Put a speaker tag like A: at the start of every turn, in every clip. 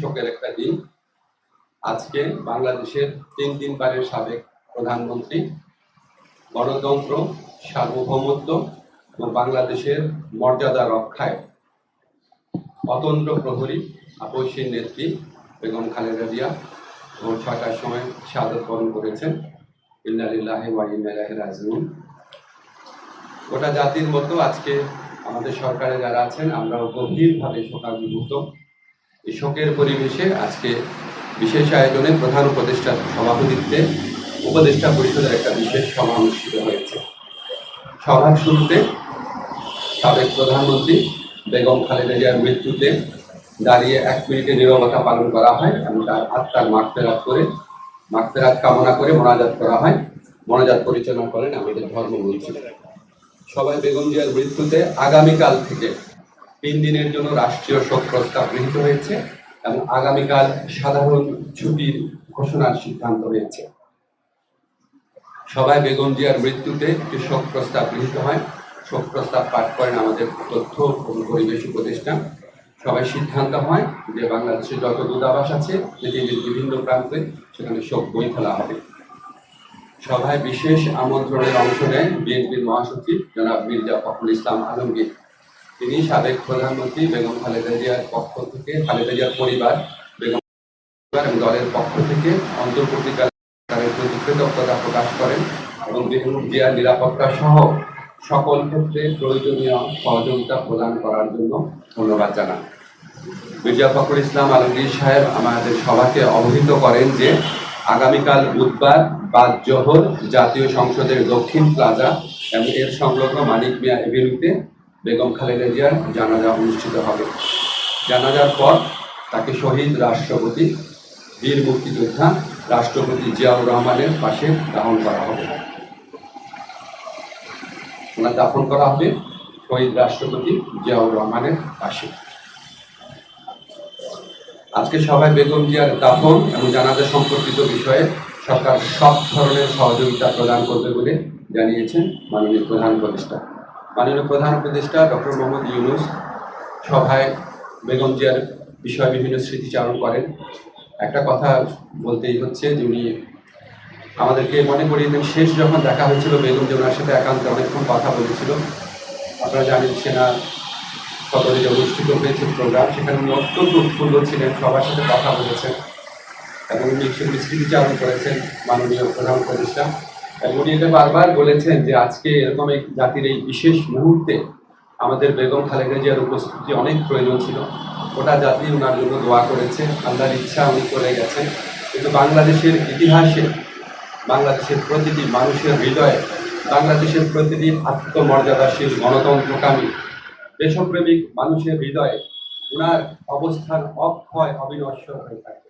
A: শোকের একটা দিন। আজকে বাংলাদেশের 3 বারের সাবেক প্রধানমন্ত্রী, গণতন্ত্র, সার্বভৌমত্ব এবং বাংলাদেশের মর্যাদা রক্ষায় অতন্দ্র প্রহরী আপসীর নেত্রী বেগম খালেদা জিয়া ভোর 6টার সময় শাহাদাত বরণ করেছেন। ইন্না লিল্লাহি ওয়া ইন্না ইলাইহি রাজিউন। গোটা জাতির মতো আজকে আমাদের সরকারে যারা আছেন আমরাও গভীরভাবে শোকাভিভূত। এই শোকের পরিবেশে আজকে বিশেষ আয়োজনে প্রধান উপদেষ্টার সভাপতিত্বে উপদেষ্টা পরিষদের একটা বিশেষ সভা অনুষ্ঠিত হয়েছে। সভার শুরুতে সাবেক প্রধানমন্ত্রী বেগম খালেদা জিয়ার মৃত্যুতে দাঁড়িয়ে 1 মিনিটের নীরবতা পালন করা হয় এবং তার আত্মার মাগফিরাত কামনা করে মোনাজাত করা হয়। মোনাজাত পরিচালনা করেন আমাদের ধর্মমন্ত্রী। সবাই বেগম জিয়ার মৃত্যুতে আগামীকাল থেকে 3 দিনের জন্য রাষ্ট্রীয় শোক প্রস্তাব গৃহীত হয়েছে এবং আগামীকাল সাধারণ ছুটির ঘোষণার সিদ্ধান্ত হয়েছে। সবাই বেগম জিয়ার মৃত্যুতে একটি শোক প্রস্তাব গৃহীত হয়। শোক প্রস্তাব পাঠ করেন আমাদের তথ্য এবং পরিবেশ উপদেষ্টা। সবাই সিদ্ধান্ত হয় যে বাংলাদেশের যত দূতাবাস আছে পৃথিবীর বিভিন্ন প্রান্তে সেখানে শোক বই ফেলা হবে। সভায় বিশেষ আমন্ত্রণের অংশ নেন বিএনপির মহাসচিব জনাব মির্জা ফখরুল ইসলাম আলমগীর। তিনি সাবেক প্রধানমন্ত্রী বেগম খালেদা জিয়ার পক্ষ থেকে, খালেদা জিয়ার পরিবার, বেগম এবং দলের পক্ষ থেকে অন্তর্বর্তীকালীন প্রতি কৃতজ্ঞতা প্রকাশ করেন এবং বেগম জিয়ার নিরাপত্তা সহ সকল ক্ষেত্রে প্রয়োজনীয় সহযোগিতা প্রদান করার জন্য ধন্যবাদ জানান। মির্জা ফখরুল ইসলাম আলমগীর সাহেব আমাদের সভাকে অবহিত করেন যে আগামীকাল বুধবার বাদ জোহর জাতীয় সংসদের দক্ষিণ প্লাজা এবং এর সংলগ্ন মানিক মিয়া এভিনিউতে বেগম খালেদা জিয়ার জানাজা অনুষ্ঠিত হবে। জানাজার পর তাকে শহীদ রাষ্ট্রপতি, বীর মুক্তিযোদ্ধা রাষ্ট্রপতি জিয়াউর রহমানের পাশে দাফন করা হবে। ওনার দাফন করা হবে শহীদ রাষ্ট্রপতি জিয়াউর রহমানের পাশে। আজকে সবাই বেগম জিয়ার দাফন এবং জানাজা সম্পর্কিত বিষয়ে সরকার সব ধরনের সহযোগিতা প্রদান করবে বলে জানিয়েছেন মাননীয় প্রধান উপদেষ্টা। মাননীয় প্রধান উপদেষ্টা ডক্টর মোহাম্মদ ইউনূস সভায় বেগম জিয়ার বিষয়ে বিভিন্ন স্মৃতিচারণ করেন। একটা কথা বলতেই হচ্ছে যে উনি আমাদেরকে মনে করিয়ে দেন শেষ যখন দেখা হয়েছিল বেগম জিয়া ওনার সাথে একান্তে অনেকক্ষণ কথা বলেছিল। আপনারা জানেন সেনা সদরে যে অনুষ্ঠিত হয়েছে প্রোগ্রাম, সেখানে উনি অত্যন্ত উৎফুল্ল ছিলেন, সবার সাথে কথা বলেছেন এবং উনি সেগুলি স্মৃতিচারণ করেছেন মাননীয় প্রধান উপদেষ্টা। এবং উনি এটা বারবার বলেছেন যে আজকে এরকম এক জাতির এই বিশেষ মুহূর্তে আমাদের বেগম খালেদা জিয়ার উপস্থিতি অনেক প্রয়োজন ছিল। গোটা জাতি ওনার জন্য দোয়া করেছে, আল্লাহর ইচ্ছা উনি চলে গেছেন। কিন্তু বাংলাদেশের ইতিহাসে, বাংলাদেশের প্রতিটি মানুষের হৃদয়ে, বাংলাদেশের প্রতিটি আত্মমর্যাদাশীল গণতন্ত্রকামী দেশপ্রেমিক মানুষের হৃদয়ে ওনার অবস্থান অক্ষয় অবিনশ্বর হয়ে থাকে।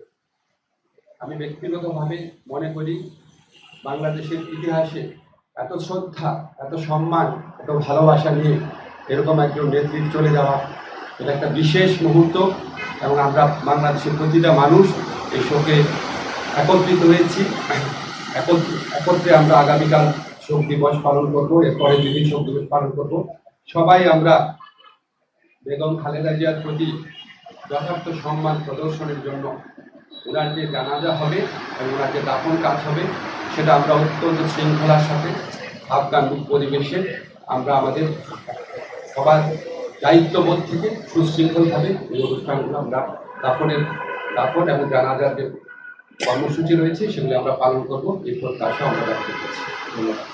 A: আমি ব্যক্তিগতভাবে মনে করি বাংলাদেশের ইতিহাসে এত শ্রদ্ধা, এত সম্মান, এত ভালোবাসা নিয়ে এরকম একজন নেতৃত্ব চলে যাওয়া এটা একটা বিশেষ মুহূর্ত এবং আমরা বাংলাদেশের প্রতিটা মানুষ এই শোকে একত্রিত হয়েছি। একত্রে আমরা আগামীকাল শোক দিবস পালন করবো, এরপরে যেদিন শোক দিবস পালন করবো সবাই আমরা বেগম খালেদা জিয়ার প্রতি যথার্থ সম্মান প্রদর্শনের জন্য ওনার যে জানাজা হবে এবং ওনার যে দাফন কাজ হবে সেটা আমরা অত্যন্ত শৃঙ্খলার সাথে আফগান পরিবেশে আমরা আমাদের সবার দায়িত্ববোধ থেকে সুশৃঙ্খলভাবে এই অনুষ্ঠানগুলো আমরা দাফন এবং জানাজার যে কর্মসূচি রয়েছে সেগুলি আমরা পালন করবো, এই প্রত্যাশা আমরা ব্যক্ত করছি। ধন্যবাদ।